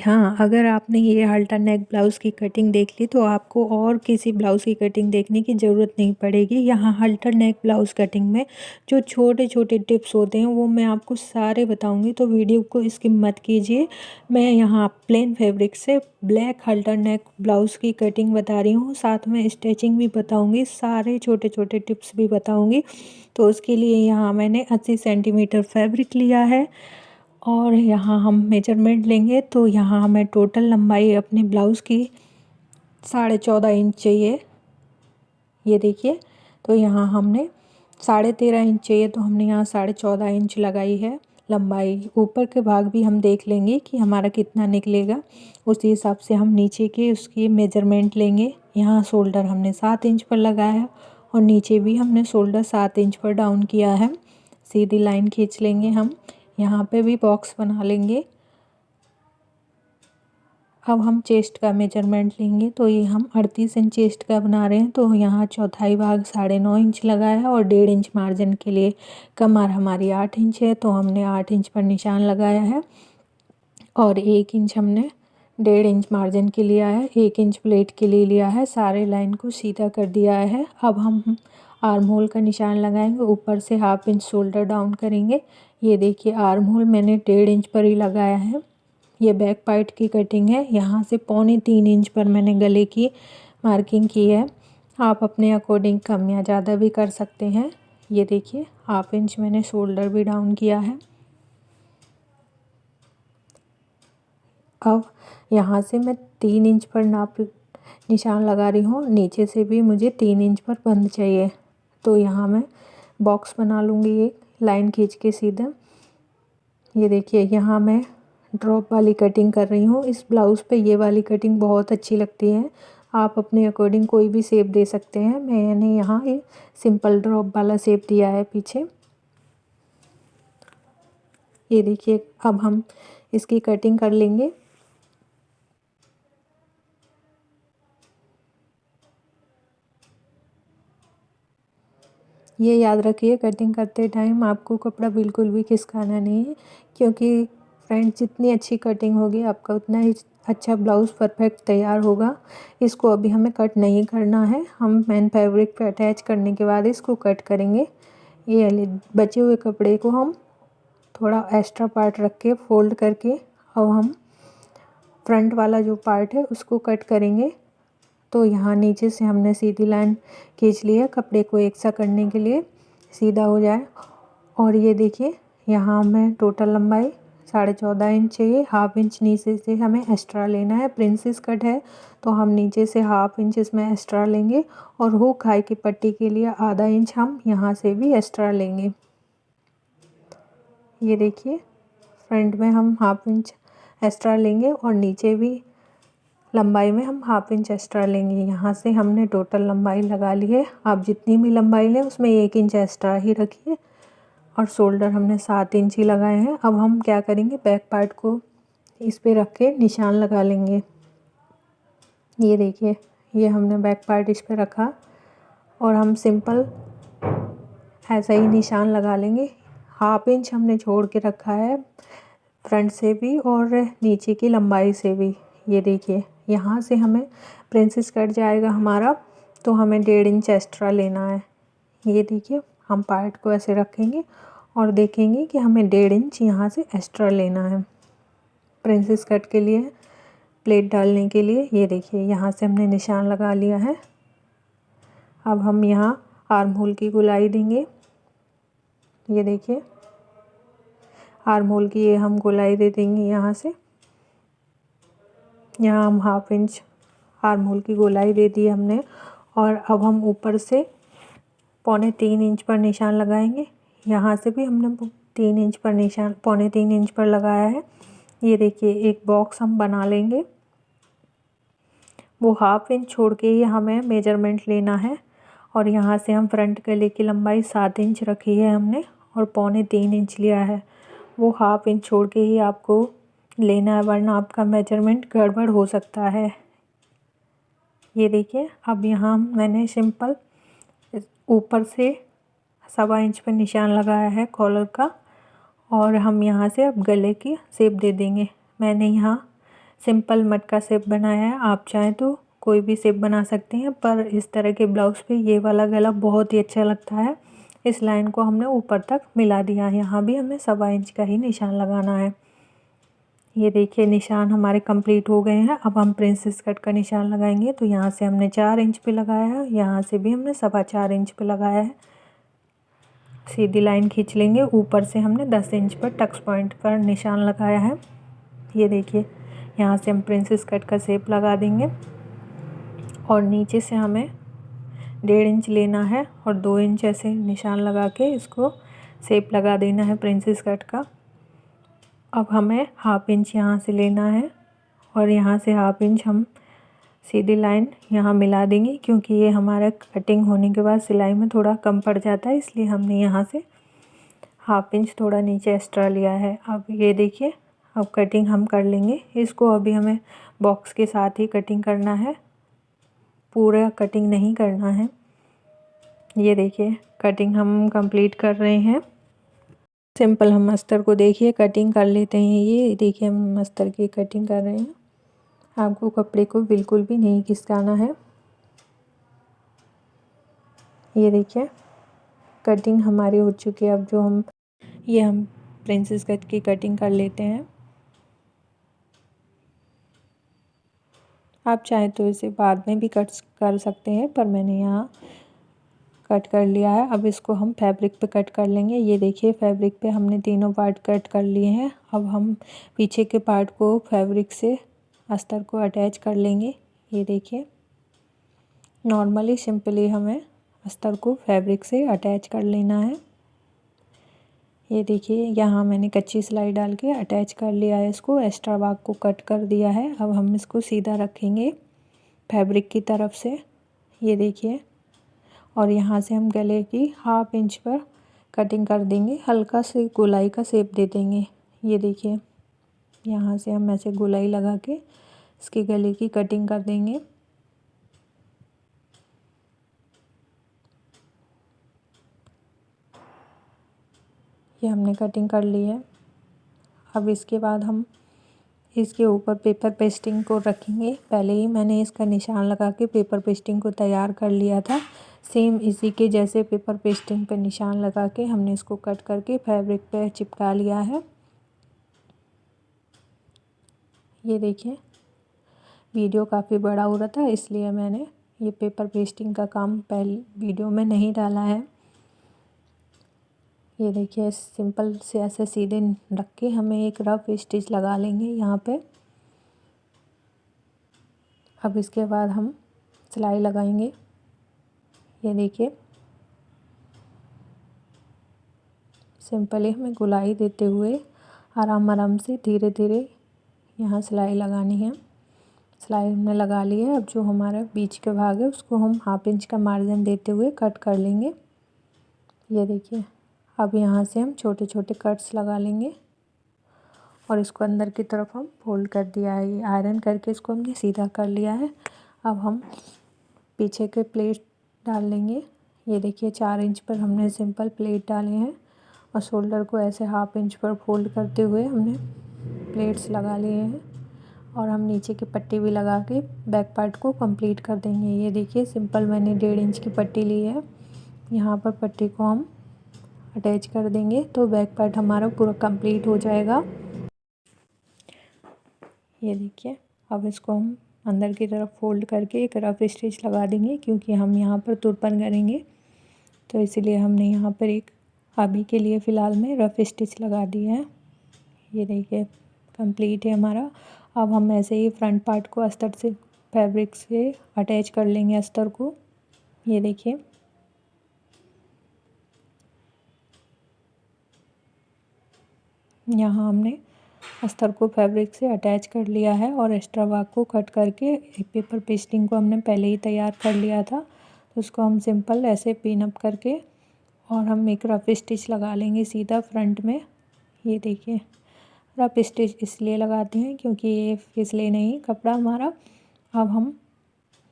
हाँ, अगर आपने ये हाल्टर नेक ब्लाउज़ की कटिंग देख ली तो आपको और किसी ब्लाउज़ की कटिंग देखने की ज़रूरत नहीं पड़ेगी। यहाँ हाल्टर नेक ब्लाउज़ कटिंग में जो छोटे-छोटे टिप्स होते हैं वो मैं आपको सारे बताऊँगी, तो वीडियो को स्किप मत कीजिए। मैं यहाँ प्लेन फैब्रिक से ब्लैक हाल्टर नेक ब्लाउज़ की कटिंग बता रही हूँ, साथ में स्टिचिंग भी बताऊँगी, सारे छोटे-छोटे टिप्स भी बताऊँगी। तो उसके लिए यहाँ मैंने 80 सेंटीमीटर फैब्रिक लिया है और यहाँ हम मेजरमेंट लेंगे। तो यहाँ हमें टोटल लंबाई अपने ब्लाउज़ की 14.5 इंच चाहिए। ये देखिए, तो यहाँ हमने 13.5 इंच चाहिए, तो हमने यहाँ 14.5 इंच लगाई है लंबाई। ऊपर के भाग भी हम देख लेंगे कि हमारा कितना निकलेगा, उसी हिसाब से हम नीचे के उसकी मेजरमेंट लेंगे। यहाँ शोल्डर हमने 7 इंच पर लगाया है और नीचे भी हमने शोल्डर 7 इंच पर डाउन किया है। सीधी लाइन खींच लेंगे हम, यहाँ पे भी बॉक्स बना लेंगे। अब हम चेस्ट का मेजरमेंट लेंगे, तो ये हम 38 इंच चेस्ट का बना रहे हैं, तो यहाँ चौथाई भाग 9.5 इंच लगाया है और 1.5 इंच मार्जिन के लिए। कमर हमारी 8 इंच है, तो हमने 8 इंच पर निशान लगाया है और 1 इंच हमने 1.5 इंच मार्जिन के लिया है, 1 इंच प्लेट के लिए लिया है। सारे लाइन को सीधा कर दिया है। अब हम आर्म होल का निशान लगाएंगे, ऊपर से 1/2 इंच शोल्डर डाउन करेंगे। ये देखिए, आर्म होल मैंने 1.5 इंच पर ही लगाया है। ये बैक पार्ट की कटिंग है, यहाँ से 3.25 इंच पर मैंने गले की मार्किंग की है। आप अपने अकॉर्डिंग कम या ज़्यादा भी कर सकते हैं। ये देखिए, 1/2 इंच मैंने शोल्डर भी डाउन किया है। अब यहाँ से मैं 3 इंच पर निशान लगा रही हूँ, नीचे से भी मुझे 3 इंच पर बंद चाहिए। तो यहाँ मैं बॉक्स बना लूँगी एक लाइन खींच के सीधा। ये देखिए, यहाँ मैं ड्रॉप वाली कटिंग कर रही हूँ। इस ब्लाउज़ पे ये वाली कटिंग बहुत अच्छी लगती है। आप अपने अकॉर्डिंग कोई भी शेप दे सकते हैं। मैंने यहाँ ये सिंपल ड्रॉप वाला शेप दिया है पीछे। ये देखिए, अब हम इसकी कटिंग कर लेंगे। ये याद रखिए, कटिंग करते टाइम आपको कपड़ा बिल्कुल भी खिसकाना नहीं है, क्योंकि फ्रेंड्स जितनी अच्छी कटिंग होगी आपका उतना ही अच्छा ब्लाउज़ परफेक्ट तैयार होगा। इसको अभी हमें कट नहीं करना है, हम मेन फैब्रिक पे अटैच करने के बाद इसको कट करेंगे। ये वाले बचे हुए कपड़े को हम थोड़ा एक्स्ट्रा पार्ट रख के फोल्ड करके अब हम फ्रंट वाला जो पार्ट है उसको कट करेंगे। तो यहाँ नीचे से हमने सीधी लाइन खींच ली है कपड़े को एक सा करने के लिए, सीधा हो जाए। और ये देखिए, यहाँ हमें टोटल लंबाई 14.5 इंच चाहिए। 1/2 इंच नीचे से हमें एक्स्ट्रा लेना है। प्रिंसेस कट है तो हम नीचे से 1/2 इंच इसमें एक्स्ट्रा लेंगे और हुक हाई की पट्टी के लिए आधा इंच हम यहाँ से भी एक्स्ट्रा लेंगे। ये देखिए, फ्रंट में हम 1/2 इंच एक्स्ट्रा लेंगे और नीचे भी लंबाई में हम 1/2 इंच एक्स्ट्रा लेंगे। यहाँ से हमने टोटल लंबाई लगा ली है। आप जितनी भी लंबाई लें उसमें 1 इंच एक्स्ट्रा ही रखिए और शोल्डर हमने 7 इंच ही लगाए हैं। अब हम क्या करेंगे, बैक पार्ट को इस पे रख के निशान लगा लेंगे। ये देखिए, ये हमने बैक पार्ट इस पे रखा और हम सिंपल ऐसा ही निशान लगा लेंगे। 1/2 इंच हमने छोड़ के रखा है फ्रंट से भी और नीचे की लंबाई से भी। ये देखिए, यहाँ से हमें प्रिंसेस कट जाएगा हमारा, तो हमें 1.5 इंच एक्स्ट्रा लेना है। ये देखिए, हम पार्ट को ऐसे रखेंगे और देखेंगे कि हमें 1.5 इंच यहाँ से एक्स्ट्रा लेना है प्रिंसेस कट के लिए, प्लेट डालने के लिए। ये देखिए, यहाँ से हमने निशान लगा लिया है। अब हम यहाँ आर्म होल की गोलाई देंगे। ये देखिए, आर्म होल की ये हम गोलाई दे देंगे यहाँ से। यहाँ हम 1/2 इंच आर्म होल की गोलाई दे दी हमने और अब हम ऊपर से 3.25 इंच पर निशान लगाएंगे। यहाँ से भी हमने 3 इंच पर निशान 3.25 इंच पर लगाया है। ये देखिए, एक बॉक्स हम बना लेंगे। वो 1/2 इंच छोड़ के ही हमें मेजरमेंट लेना है और यहाँ से हम फ्रंट गले की लंबाई 7 इंच रखी है हमने और 3.25 इंच लिया है। वो 1/2 इंच छोड़ के ही आपको लेना है, वरना आपका मेजरमेंट गड़बड़ हो सकता है। ये देखिए, अब यहाँ मैंने सिंपल ऊपर से 1.25 इंच पर निशान लगाया है कॉलर का और हम यहाँ से अब गले की शेप दे देंगे। मैंने यहाँ सिंपल मटका शेप बनाया है। आप चाहें तो कोई भी शेप बना सकते हैं, पर इस तरह के ब्लाउज़ पे ये वाला गला बहुत ही अच्छा लगता है। इस लाइन को हमने ऊपर तक मिला दिया है। यहाँ भी हमें 1.25 इंच का ही निशान लगाना है। ये देखिए निशान हमारे कंप्लीट हो गए हैं। अब हम प्रिंसेस कट का निशान लगाएंगे। तो यहाँ से हमने 4 इंच पे लगाया है, यहाँ से भी हमने 4.25 इंच पे लगाया है। सीधी लाइन खींच लेंगे। ऊपर से हमने 10 इंच पर टक्स पॉइंट पर निशान लगाया है। ये देखिए यहाँ से हम प्रिंसेस कट का शेप लगा देंगे और नीचे से हमें 1.5 इंच लेना है और 2 इंच ऐसे निशान लगा के इसको शेप लगा देना है प्रिंसेस कट का। अब हमें 1/2 इंच यहाँ से लेना है और यहाँ से 1/2 इंच हम सीधी लाइन यहाँ मिला देंगे, क्योंकि ये हमारा कटिंग होने के बाद सिलाई में थोड़ा कम पड़ जाता है, इसलिए हमने यहाँ से 1/2 इंच थोड़ा नीचे एक्स्ट्रा लिया है। अब ये देखिए अब कटिंग हम कर लेंगे। इसको अभी हमें बॉक्स के साथ ही कटिंग करना है, पूरा कटिंग नहीं करना है। ये देखिए कटिंग हम कंप्लीट कर रहे हैं। सिंपल हम अस्तर को देखिए कटिंग कर लेते हैं। ये देखिए हम अस्तर की कटिंग कर रहे हैं। आपको कपड़े को बिल्कुल भी नहीं खिसकाना है। ये देखिए कटिंग हमारी हो चुकी है। अब जो हम प्रिंसेस कट की कटिंग कर लेते हैं। आप चाहे तो इसे बाद में भी कट कर सकते हैं, पर मैंने यहाँ कट कर लिया है। अब इसको हम फैब्रिक पे कट कर लेंगे। ये देखिए फैब्रिक पे हमने तीनों पार्ट कट कर लिए हैं। अब हम पीछे के पार्ट को फैब्रिक से अस्तर को अटैच कर लेंगे। ये देखिए नॉर्मली सिंपली हमें अस्तर को फैब्रिक से अटैच कर लेना है। ये देखिए यहाँ मैंने कच्ची सिलाई डाल के अटैच कर लिया है इसको, एक्स्ट्रा भाग को कट कर दिया है। अब हम इसको सीधा रखेंगे फैब्रिक की तरफ से। ये देखिए और यहाँ से हम गले की 1/2 इंच पर कटिंग कर देंगे, हल्का से गोलाई का शेप दे देंगे। ये देखिए यहाँ से हम ऐसे गोलाई लगा के इसके गले की कटिंग कर देंगे। ये हमने कटिंग कर ली है। अब इसके बाद हम इसके ऊपर पेपर पेस्टिंग को रखेंगे। पहले ही मैंने इसका निशान लगा के पेपर पेस्टिंग को तैयार कर लिया था। सेम इसी के जैसे पेपर पेस्टिंग पे निशान लगा के हमने इसको कट करके फैब्रिक पे चिपका लिया है। ये देखिए वीडियो काफ़ी बड़ा हो रहा था, इसलिए मैंने ये पेपर पेस्टिंग का काम पहले वीडियो में नहीं डाला है। ये देखिए सिंपल से ऐसे सीधे रख के हमें एक रफ स्टिच लगा लेंगे यहाँ पे। अब इसके बाद हम सिलाई लगाएंगे। ये देखिए सिंपली हमें गोलाई देते हुए आराम आराम से धीरे धीरे यहाँ सिलाई लगानी है। सिलाई हमने लगा ली है। अब जो हमारा बीच का भाग है उसको हम 1/2 इंच का मार्जिन देते हुए कट कर लेंगे। ये देखिए अब यहाँ से हम छोटे छोटे कट्स लगा लेंगे और इसको अंदर की तरफ हम फोल्ड कर दिया है। ये आयरन करके इसको हमने सीधा कर लिया है। अब हम पीछे के प्लेट डाल लेंगे। ये देखिए 4 इंच पर हमने सिंपल प्लेट डाले हैं और शोल्डर को ऐसे 1/2 इंच पर फोल्ड करते हुए हमने प्लेट्स लगा लिए हैं और हम नीचे की पट्टी भी लगा के बैक पार्ट को कंप्लीट कर देंगे। ये देखिए सिंपल मैंने 1.5 इंच की पट्टी ली है। यहाँ पर पट्टी को हम अटैच कर देंगे तो बैक पार्ट हमारा पूरा कंप्लीट हो जाएगा। ये देखिए अब इसको हम अंदर की तरफ फोल्ड करके एक रफ स्टिच लगा देंगे, क्योंकि हम यहाँ पर तुरपन करेंगे तो इसीलिए हमने यहाँ पर एक अभी के लिए फ़िलहाल में रफ स्टिच लगा दिया है। ये देखिए कंप्लीट है हमारा। अब हम ऐसे ही फ्रंट पार्ट को अस्तर से फैब्रिक से अटैच कर लेंगे अस्तर को। ये देखिए यहाँ हमने अस्तर को फैब्रिक से अटैच कर लिया है और एक्स्ट्रा भाग को कट करके एक पेपर पेस्टिंग को हमने पहले ही तैयार कर लिया था, तो उसको हम सिंपल ऐसे पिन अप करके और हम एक रफ स्टिच लगा लेंगे सीधा फ्रंट में। ये देखिए रफ स्टिच इसलिए लगाते हैं क्योंकि ये फिसले नहीं कपड़ा हमारा। अब हम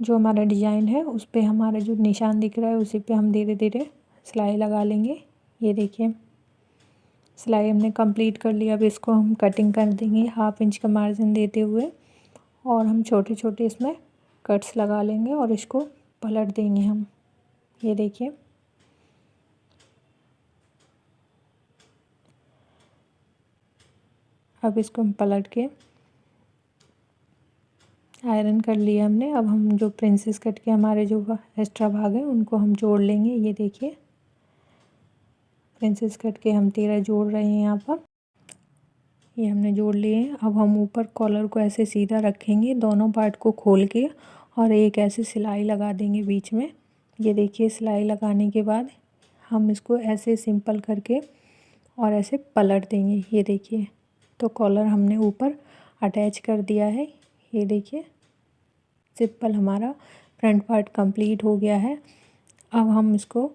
जो हमारा डिज़ाइन है उस पर हमारा जो निशान दिख रहा है उसी पे हम धीरे धीरे सिलाई लगा लेंगे। ये देखिए सिलाई हमने कंप्लीट कर लिया। अब इसको हम कटिंग कर देंगे 1/2 इंच का मार्जिन देते हुए। और हम छोटे छोटे इसमें कट्स लगा लेंगे और इसको पलट देंगे हम। ये देखिए, अब इसको हम पलट के आयरन कर लिया हमने। अब हम जो प्रिंसेस कट के हमारे जो एक्स्ट्रा भाग हैं उनको हम जोड़ लेंगे। ये देखिए, प्रिंसेस कट के हम 13 जोड़ रहे हैं यहाँ पर। ये हमने जोड़ लिए हैं। अब हम ऊपर कॉलर को ऐसे सीधा रखेंगे, दोनों पार्ट को खोल के, और एक ऐसे सिलाई लगा देंगे बीच में। ये देखिए, सिलाई लगाने के बाद हम इसको ऐसे सिंपल करके और ऐसे पलट देंगे। ये देखिए, तो कॉलर हमने ऊपर अटैच कर दिया है। ये देखिए, सिंपल हमारा फ्रंट पार्ट कंप्लीट हो गया है। अब हम इसको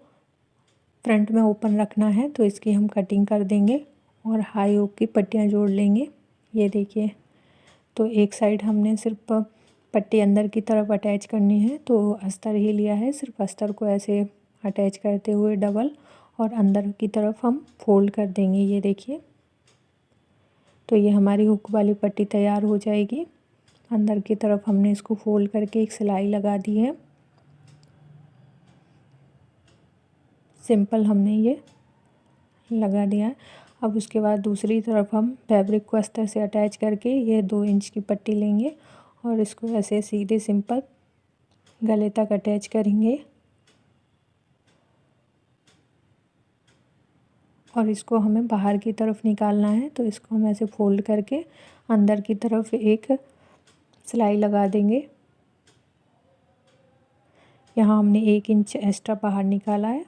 फ्रंट में ओपन रखना है तो इसकी हम कटिंग कर देंगे और हाई हुक की पट्टियाँ जोड़ लेंगे। ये देखिए, तो एक साइड हमने सिर्फ पट्टी अंदर की तरफ अटैच करनी है तो अस्तर ही लिया है। सिर्फ अस्तर को ऐसे अटैच करते हुए डबल और अंदर की तरफ हम फोल्ड कर देंगे। ये देखिए, तो ये हमारी हुक वाली पट्टी तैयार हो जाएगी। अंदर की तरफ हमने इसको फोल्ड करके एक सिलाई लगा दी है। सिंपल हमने ये लगा दिया है। अब उसके बाद दूसरी तरफ हम फैब्रिक को अस्तर से अटैच करके ये 2 इंच की पट्टी लेंगे और इसको ऐसे सीधे सिंपल गले तक अटैच करेंगे और इसको हमें बाहर की तरफ निकालना है। तो इसको हम ऐसे फोल्ड करके अंदर की तरफ एक सिलाई लगा देंगे। यहाँ हमने 1 इंच एक्स्ट्रा बाहर निकाला है।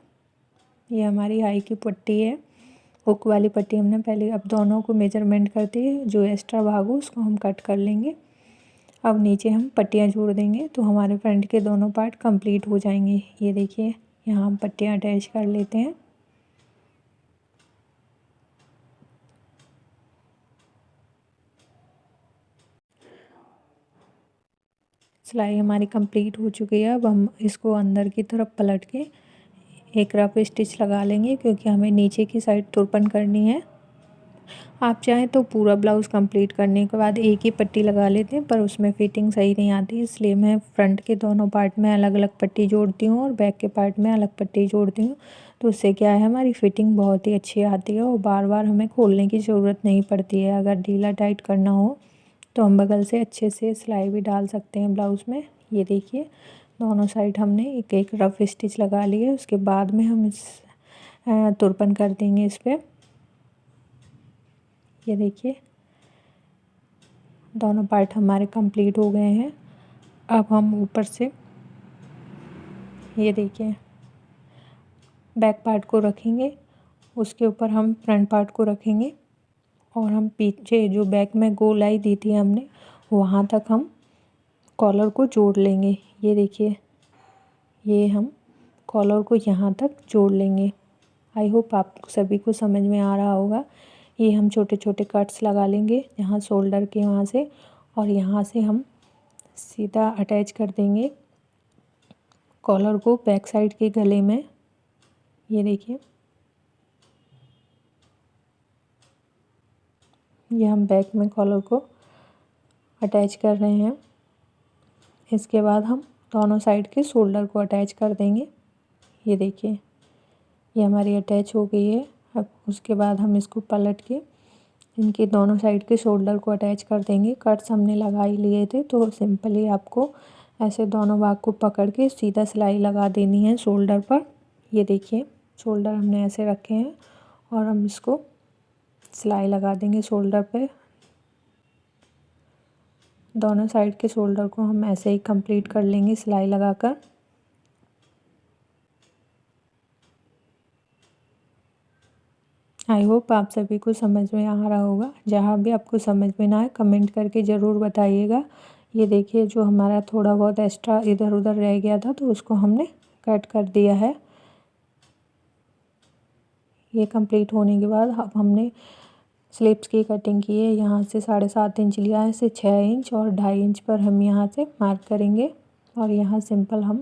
ये हमारी हाई की पट्टी है, हुक वाली पट्टी हमने पहले। अब दोनों को मेजरमेंट करते हैं, जो एक्स्ट्रा भाग हो उसको हम कट कर लेंगे। अब नीचे हम पट्टियाँ जोड़ देंगे तो हमारे फ्रंट के दोनों पार्ट कंप्लीट हो जाएंगे। ये देखिए, यहाँ हम पट्टियाँ अटैच कर लेते हैं। सिलाई हमारी कंप्लीट हो चुकी है। अब हम इसको अंदर की तरफ पलट के एक रफ स्टिच लगा लेंगे क्योंकि हमें नीचे की साइड तुरपन करनी है। आप चाहें तो पूरा ब्लाउज़ कंप्लीट करने के बाद एक ही पट्टी लगा लेते हैं, पर उसमें फिटिंग सही नहीं आती, इसलिए मैं फ्रंट के दोनों पार्ट में अलग अलग पट्टी जोड़ती हूँ और बैक के पार्ट में अलग पट्टी जोड़ती हूँ। तो उससे क्या है, हमारी फिटिंग बहुत ही अच्छी आती है और बार बार हमें खोलने की ज़रूरत नहीं पड़ती है। अगर ढीला टाइट करना हो तो हम बगल से अच्छे से सिलाई भी डाल सकते हैं ब्लाउज़ में। ये देखिए, दोनों साइड हमने एक एक रफ स्टिच लगा लिए। उसके बाद में हम इस तुरपन कर देंगे इस पर। ये देखिए, दोनों पार्ट हमारे कंप्लीट हो गए हैं। अब हम ऊपर से ये देखिए बैक पार्ट को रखेंगे, उसके ऊपर हम फ्रंट पार्ट को रखेंगे और हम पीछे जो बैक में गोलाई दी थी हमने वहाँ तक हम कॉलर को जोड़ लेंगे। ये देखिए, ये हम कॉलर को यहाँ तक जोड़ लेंगे। आई होप आप सभी को समझ में आ रहा होगा। ये हम छोटे छोटे कट्स लगा लेंगे यहाँ शोल्डर के वहाँ से, और यहाँ से हम सीधा अटैच कर देंगे कॉलर को बैक साइड के गले में। ये देखिए, ये हम बैक में कॉलर को अटैच कर रहे हैं। इसके बाद हम दोनों साइड के शोल्डर को अटैच कर देंगे। ये देखिए, ये हमारी अटैच हो गई है। अब उसके बाद हम इसको पलट के इनके दोनों साइड के शोल्डर को अटैच कर देंगे। कट्स हमने लगा ही लिए थे तो सिंपली आपको ऐसे दोनों भाग को पकड़ के सीधा सिलाई लगा देनी है शोल्डर पर। ये देखिए, शोल्डर हमने ऐसे रखे हैं और हम इसको सिलाई लगा देंगे शोल्डर पे। दोनों साइड के शोल्डर को हम ऐसे ही कंप्लीट कर लेंगे सिलाई लगाकर। आई होप आप सभी को समझ में आ रहा होगा। जहाँ भी आपको समझ में ना आए कमेंट करके ज़रूर बताइएगा। ये देखिए, जो हमारा थोड़ा बहुत एक्स्ट्रा इधर उधर रह गया था तो उसको हमने कट कर दिया है। ये कंप्लीट होने के बाद अब हमने स्लिप्स की कटिंग की है। यहाँ से 7.5 इंच लिया है, इसे 6 इंच और 2.5 इंच पर हम यहाँ से मार्क करेंगे और यहाँ सिंपल हम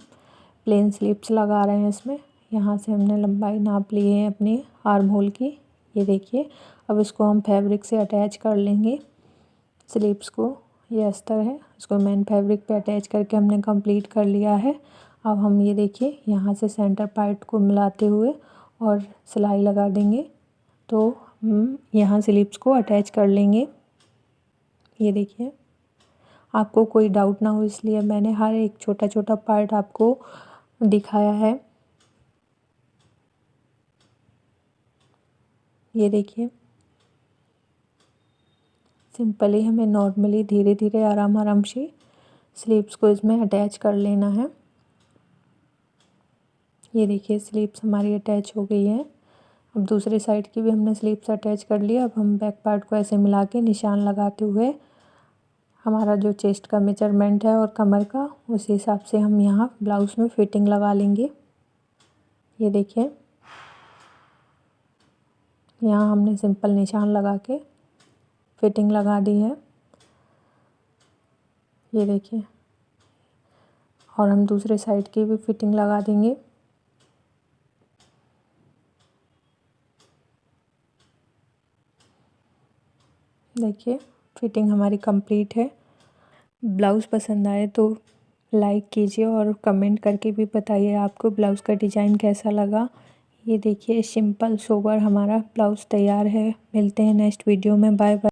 प्लेन स्लिप्स लगा रहे हैं इसमें। यहाँ से हमने लंबाई नाप ली है अपनी आर्म होल की। ये देखिए, अब इसको हम फैब्रिक से अटैच कर लेंगे स्लिप्स को। ये अस्तर है, इसको मेन फैब्रिक पे अटैच करके हमने कंप्लीट कर लिया है। अब हम ये देखिए यहाँ से सेंटर पार्ट को मिलाते हुए और सिलाई लगा देंगे। तो हम यहाँ स्लीव्स को अटैच कर लेंगे। ये देखिए, आपको कोई डाउट ना हो इसलिए मैंने हर एक छोटा छोटा पार्ट आपको दिखाया है। ये देखिए, सिंपली हमें नॉर्मली धीरे धीरे आराम आराम से स्लीव्स को इसमें अटैच कर लेना है। ये देखिए, स्लीव्स हमारी अटैच हो गई है। अब दूसरे साइड की भी हमने स्लीव्स अटैच कर लिया। अब हम बैक पार्ट को ऐसे मिला के निशान लगाते हुए हमारा जो चेस्ट का मेजरमेंट है और कमर का, उस हिसाब से हम यहाँ ब्लाउज़ में फिटिंग लगा लेंगे। ये देखिए, यहाँ हमने सिंपल निशान लगा के फिटिंग लगा दी है। ये देखिए, और हम दूसरे साइड की भी फिटिंग लगा देंगे। देखिए, फिटिंग हमारी कंप्लीट है। ब्लाउज़ पसंद आए तो लाइक कीजिए और कमेंट करके भी बताइए आपको ब्लाउज़ का डिज़ाइन कैसा लगा। ये देखिए, सिंपल सोबर हमारा ब्लाउज़ तैयार है। मिलते हैं नेक्स्ट वीडियो में। Bye bye.